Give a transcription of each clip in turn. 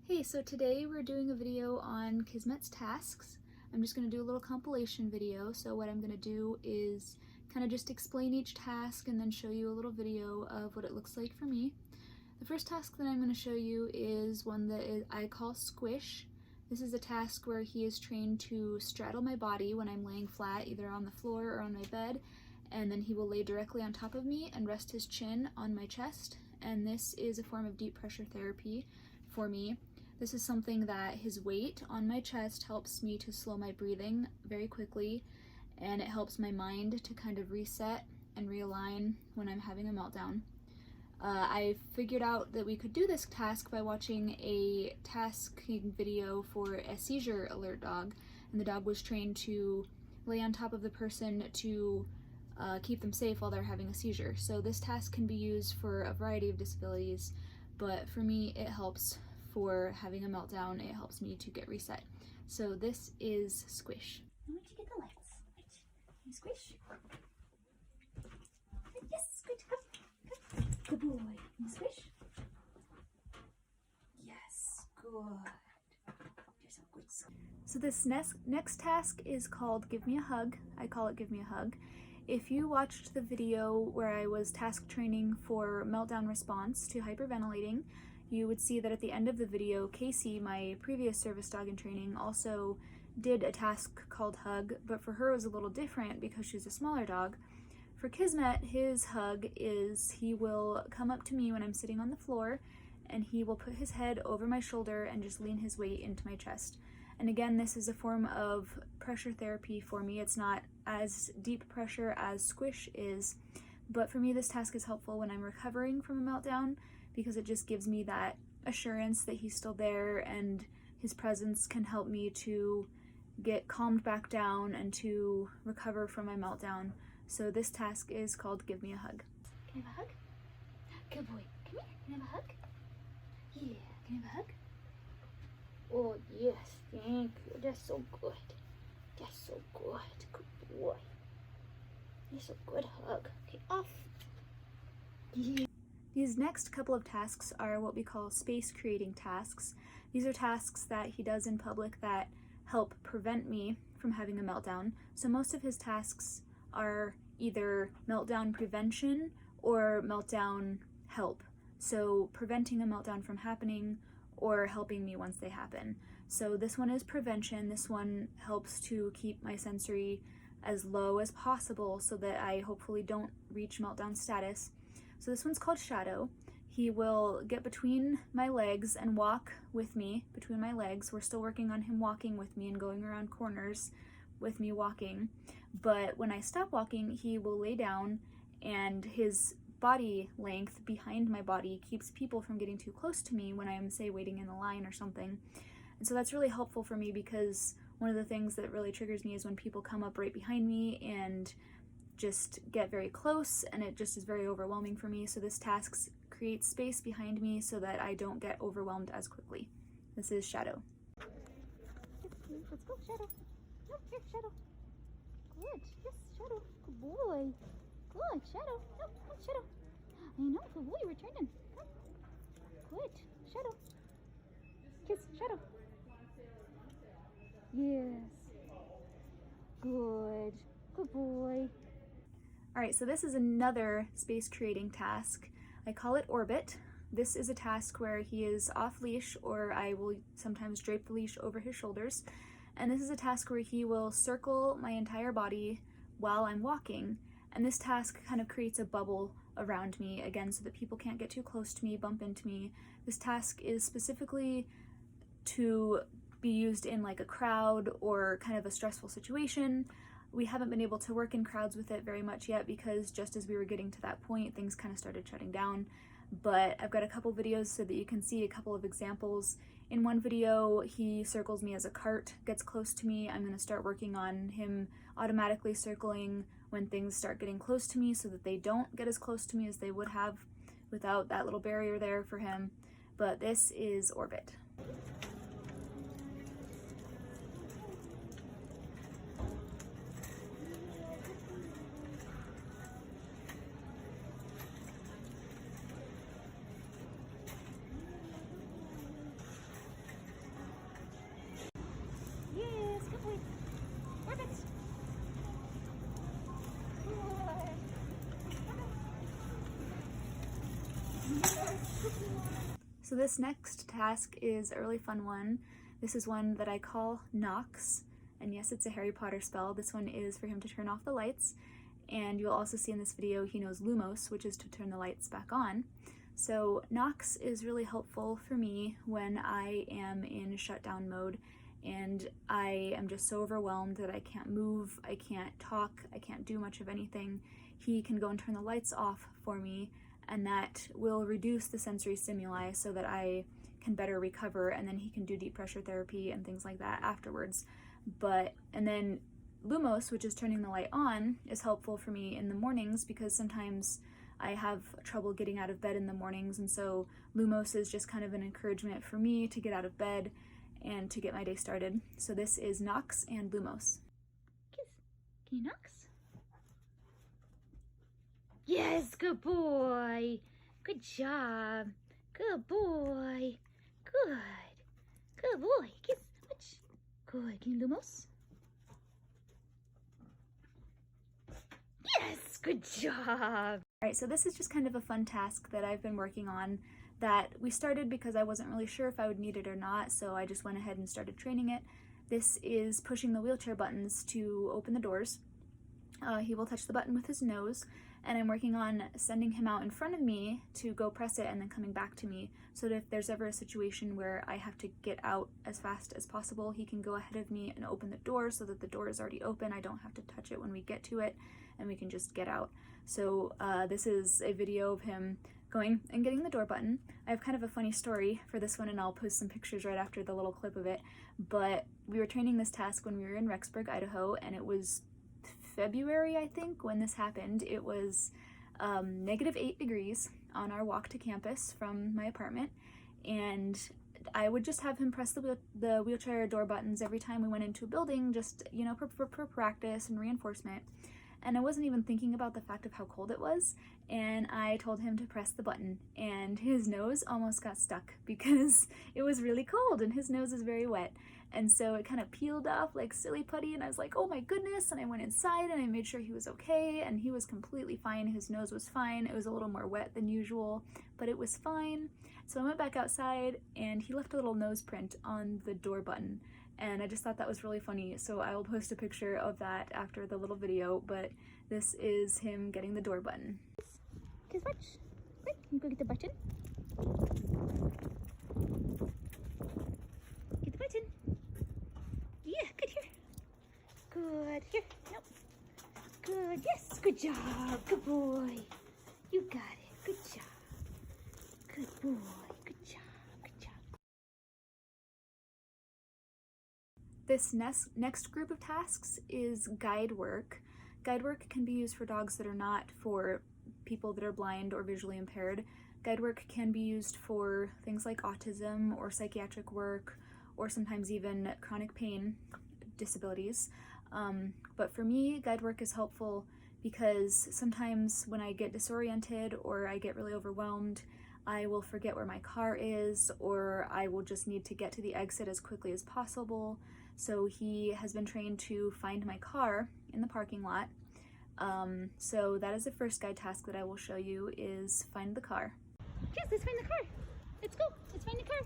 Hey, so today we're doing a video on Kismet's tasks. I'm just going to do a little compilation video. So what I'm going to do is kind of just explain each task and then show you a little video of what it looks like for me. The first task that I'm going to show you is one that I call Squish. This is a task where he is trained to straddle my body when I'm laying flat, either on the floor or on my bed, and then he will lay directly on top of me and rest his chin on my chest. And this is a form of deep pressure therapy for me. This is something that his weight on my chest helps me to slow my breathing very quickly, and it helps my mind to kind of reset and realign when I'm having a meltdown. I figured out that we could do this task by watching a tasking video for a seizure alert dog, and the dog was trained to lay on top of the person to keep them safe while they're having a seizure. So this task can be used for a variety of disabilities, but for me it helps for having a meltdown. It helps me to get reset. So this is Squish. Why don't you get the legs? You squish. Yes, good. Come. Good boy. You squish. Yes, good. You're so good. So this next task is called Give Me a Hug. I call it Give Me a Hug. If you watched the video where I was task training for meltdown response to hyperventilating, you would see that at the end of the video, Casey, my previous service dog in training, also did a task called Hug, but for her it was a little different because she's a smaller dog. For Kismet, his hug is he will come up to me when I'm sitting on the floor, and he will put his head over my shoulder and just lean his weight into my chest. And again, this is a form of pressure therapy for me. It's not as deep pressure as Squish is, but for me this task is helpful when I'm recovering from a meltdown, because it just gives me that assurance that he's still there and his presence can help me to get calmed back down and to recover from my meltdown. So this task is called Give Me a Hug. Can I have a hug? Good boy. Come here. Can I have a hug? Yeah. Can I have a hug? Oh, yes. Thank you. That's so good. That's so good. Good boy. That's a good hug. Okay, off. Yeah. These next couple of tasks are what we call space creating tasks. These are tasks that he does in public that help prevent me from having a meltdown. So most of his tasks are either meltdown prevention or meltdown help. So preventing a meltdown from happening or helping me once they happen. So this one is prevention. This one helps to keep my sensory as low as possible so that I hopefully don't reach meltdown status. So this one's called Shadow. He will get between my legs and walk with me between my legs. We're still working on him walking with me and going around corners with me walking. But when I stop walking, he will lay down, and his body length behind my body keeps people from getting too close to me when I'm, say, waiting in the line or something. And so that's really helpful for me, because one of the things that really triggers me is when people come up right behind me and just get very close, and it just is very overwhelming for me. So this task creates space behind me so that I don't get overwhelmed as quickly. This is Shadow. Let's go, Shadow. No, here, Shadow. Good. Yes, Shadow. Good boy. Good, Shadow. No, come, Shadow. I know, good boy. We're turning. Come. Good. Shadow. Kiss, Shadow. Yes. Good. Good boy. All right, so this is another space creating task. I call it Orbit. This is a task where he is off leash, or I will sometimes drape the leash over his shoulders. And this is a task where he will circle my entire body while I'm walking. And this task kind of creates a bubble around me, again, so that people can't get too close to me, bump into me. This task is specifically to be used in like a crowd or kind of a stressful situation. We haven't been able to work in crowds with it very much yet, because just as we were getting to that point, things kind of started shutting down. But I've got a couple videos so that you can see a couple of examples. In one video, he circles me as a cart gets close to me. I'm going to start working on him automatically circling when things start getting close to me so that they don't get as close to me as they would have without that little barrier there for him. But this is Orbit. So this next task is a really fun one. This is one that I call Knocks, and yes, it's a Harry Potter spell. This one is for him to turn off the lights, and you'll also see in this video he knows Lumos, which is to turn the lights back on. So Knocks is really helpful for me when I am in shutdown mode and I am just so overwhelmed that I can't move, I can't talk, I can't do much of anything. He can go and turn the lights off for me, and that will reduce the sensory stimuli so that I can better recover, and then he can do deep pressure therapy and things like that afterwards. And then Lumos, which is turning the light on, is helpful for me in the mornings because sometimes I have trouble getting out of bed in the mornings, and so Lumos is just kind of an encouragement for me to get out of bed and to get my day started. So this is Knox and Lumos. Kiss. Can you Knox? Yes, good boy. Good job. Good boy. Good. Good boy. Kiss. Watch. Good. Can you Lumos? Yes, good job. Alright, so this is just kind of a fun task that I've been working on that we started because I wasn't really sure if I would need it or not, so I just went ahead and started training it. This is pushing the wheelchair buttons to open the doors. He will touch the button with his nose, and I'm working on sending him out in front of me to go press it and then coming back to me, so that if there's ever a situation where I have to get out as fast as possible, he can go ahead of me and open the door so that the door is already open. I don't have to touch it when we get to it, and we can just get out. So this is a video of him going and getting the door button. I have kind of a funny story for this one, and I'll post some pictures right after the little clip of it, but we were training this task when we were in Rexburg, Idaho, and it was February, I think, when this happened. It was -8 degrees on our walk to campus from my apartment, and I would just have him press the wheelchair door buttons every time we went into a building, just, you know, for practice and reinforcement. And I wasn't even thinking about the fact of how cold it was, and I told him to press the button, and his nose almost got stuck because it was really cold and his nose is very wet. And so it kind of peeled off like silly putty, and I was like, oh my goodness, and I went inside and I made sure he was okay, and he was completely fine. His nose was fine. It was a little more wet than usual, but it was fine. So I went back outside and he left a little nose print on the door button, and I just thought that was really funny, so I will post a picture of that after the little video, but this is him getting the door button. Kiss, watch. Quick, you go get the button. Get the button. Yeah, good here. Good here. Nope. Good. Yes. Good job. Good boy. You got it. Good job. Good boy. Good job. Good job. This next group of tasks is guide work. Guide work can be used for dogs that are not for people that are blind or visually impaired. Guide work can be used for things like autism or psychiatric work, or sometimes even chronic pain disabilities. But for me, guide work is helpful because sometimes when I get disoriented or I get really overwhelmed, I will forget where my car is, or I will just need to get to the exit as quickly as possible. So he has been trained to find my car in the parking lot. So that is the first guide task that I will show you, is find the car. Yes, let's find the car. Let's go. Let's find the car.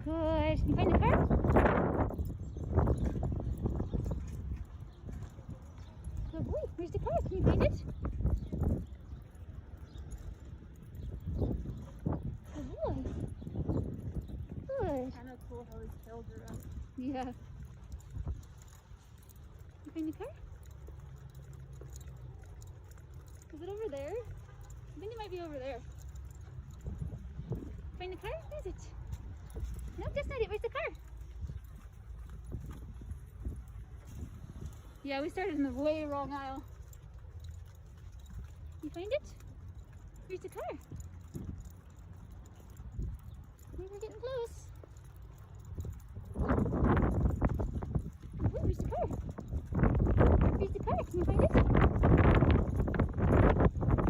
Good. Can you find the car? Good boy. Where's the car? Can you find it? Good boy. Good. Kind of cool how his tails are up. Yeah. You find the car? Is it over there? I think it might be over there. Find the car? Where is it? No, that's not it. Where's the car? Yeah, we started in the way wrong aisle. You find it? Where's the car? I think we're getting close. Wait, where's the car? Where's the car? Can you find it?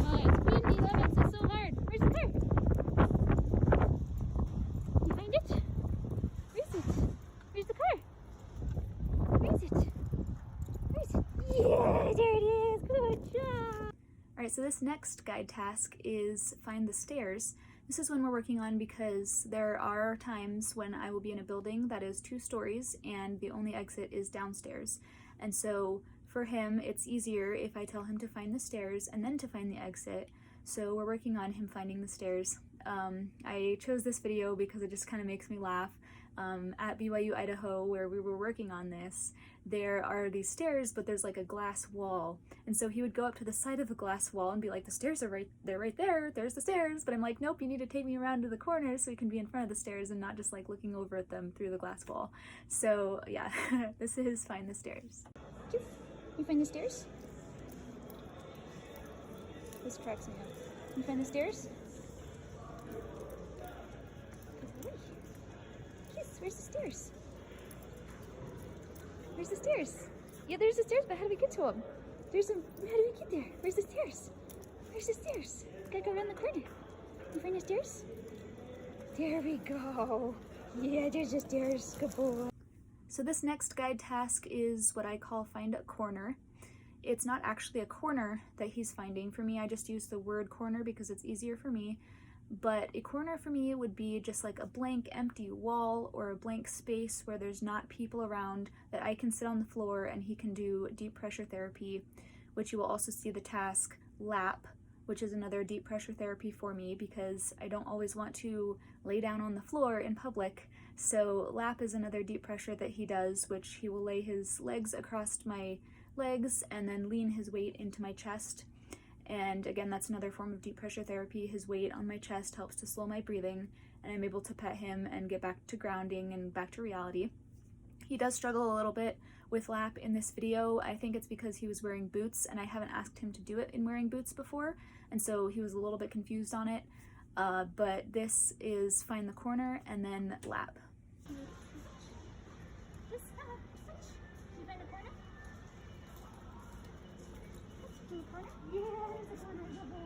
Oh, it's windy. That makes it so hard. Where's the car? You find it? Where is it? Where's the car? Where is it? Where is it? Yeah, there it is. Good job. Alright, so this next guide task is find the stairs. This is one we're working on because there are times when I will be in a building that is 2 stories and the only exit is downstairs. And so for him, it's easier if I tell him to find the stairs and then to find the exit. So we're working on him finding the stairs. I chose this video because it just kind of makes me laugh. At BYU Idaho, where we were working on this, there are these stairs, but there's like a glass wall. And so he would go up to the side of the glass wall and be like, the stairs are right there, there's the stairs. But I'm like, nope, you need to take me around to the corner so we can be in front of the stairs and not just like looking over at them through the glass wall. So yeah, this is find the stairs. You find the stairs? This cracks me up. You find the stairs? Kiss, where's the stairs? Where's the stairs? Yeah, there's the stairs, but how do we get to them? How do we get there? Where's the stairs? Where's the stairs? Gotta go around the corner. You find the stairs? There we go. Yeah, there's the stairs. Good boy. So this next guide task is what I call find a corner. It's not actually a corner that he's finding. For me, I just use the word corner because it's easier for me. But a corner for me would be just like a blank empty wall or a blank space where there's not people around, that I can sit on the floor and he can do deep pressure therapy, which you will also see the task lap, which is another deep pressure therapy for me because I don't always want to lay down on the floor in public. So lap is another deep pressure that he does, which he will lay his legs across my legs and then lean his weight into my chest. And again, that's another form of deep pressure therapy. His weight on my chest helps to slow my breathing, and I'm able to pet him and get back to grounding and back to reality. He does struggle a little bit with lap in this video. I think it's because he was wearing boots, and I haven't asked him to do it in wearing boots before, and so he was a little bit confused on it. But this is find the corner and then lap. Yeah, there's a corner, good boy.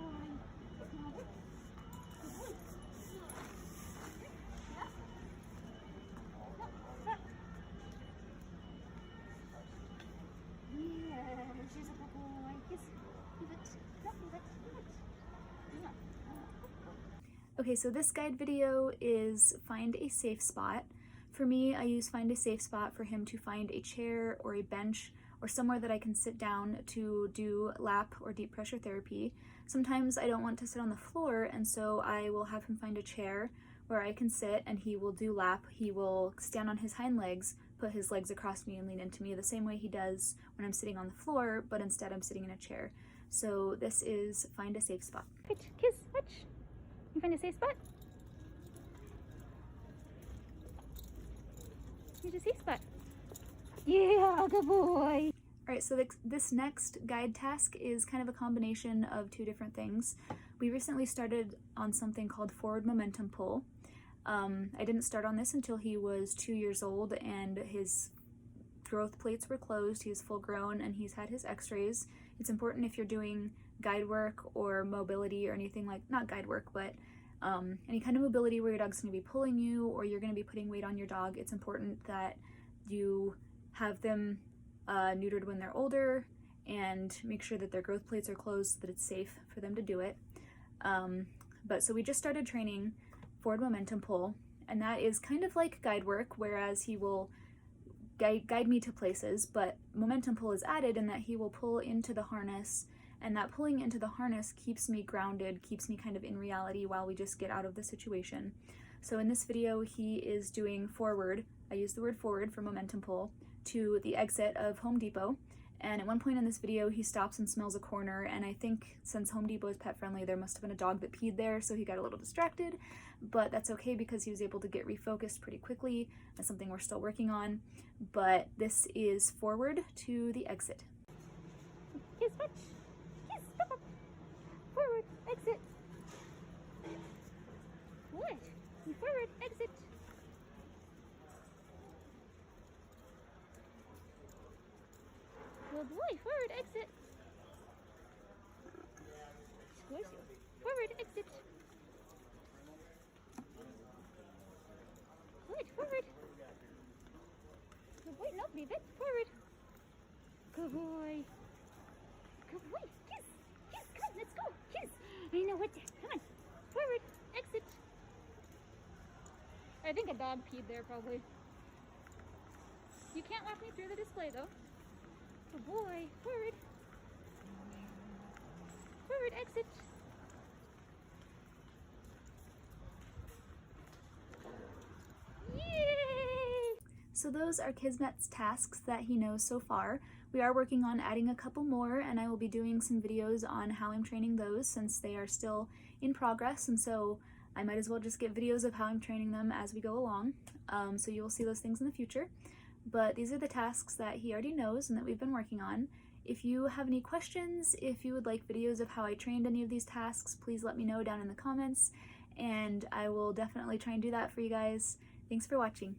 Yeah, she's a good boy. Yes, move it. No, move it. Move it. Yeah. Okay, so this guide video is find a safe spot. For me, I use find a safe spot for him to find a chair or a bench or somewhere that I can sit down to do lap or deep pressure therapy. Sometimes I don't want to sit on the floor, and so I will have him find a chair where I can sit and he will do lap. He will stand on his hind legs, put his legs across me and lean into me the same way he does when I'm sitting on the floor, but instead I'm sitting in a chair. So this is find a safe spot. Good, kiss, watch. You find a safe spot? Here's a safe spot. Yeah, good boy. Alright, so this next guide task is kind of a combination of 2 different things. We recently started on something called forward momentum pull. I didn't start on this until he was 2 years old and his growth plates were closed. He is full grown and he's had his x-rays. It's important if you're doing guide work or mobility or anything like, not guide work, but any kind of mobility where your dog's going to be pulling you or you're going to be putting weight on your dog, it's important that you have them neutered when they're older and make sure that their growth plates are closed so that it's safe for them to do it. But so we just started training forward momentum pull, and that is kind of like guide work, whereas he will guide me to places, but momentum pull is added in that he will pull into the harness, and that pulling into the harness keeps me grounded, keeps me kind of in reality while we just get out of the situation. So in this video, he is doing forward, I use the word forward for momentum pull, to the exit of Home Depot. And at one point in this video, he stops and smells a corner, and I think since Home Depot is pet friendly, there must have been a dog that peed there, so he got a little distracted, but that's okay because he was able to get refocused pretty quickly. That's something we're still working on, but this is forward to the exit. Kiss, watch. Kiss, stop up. Forward, exit. What? Forward, exit. Good boy, forward, exit. Squish. Forward, exit. Good, forward. Good boy, no, leave it. Forward. Good boy. Good boy. Kiss. Kiss, come, let's I know what to. Come on. Forward. Exit. I think a dog peed there probably. You can't walk me through the display though. Good boy. Forward. Forward. Exit. Yay! So those are Kismet's tasks that he knows so far. We are working on adding a couple more, and I will be doing some videos on how I'm training those since they are still in progress, and so I might as well just get videos of how I'm training them as we go along. So you will see those things in the future. But these are the tasks that he already knows and that we've been working on. If you have any questions, if you would like videos of how I trained any of these tasks, please let me know down in the comments, and I will definitely try and do that for you guys. Thanks for watching.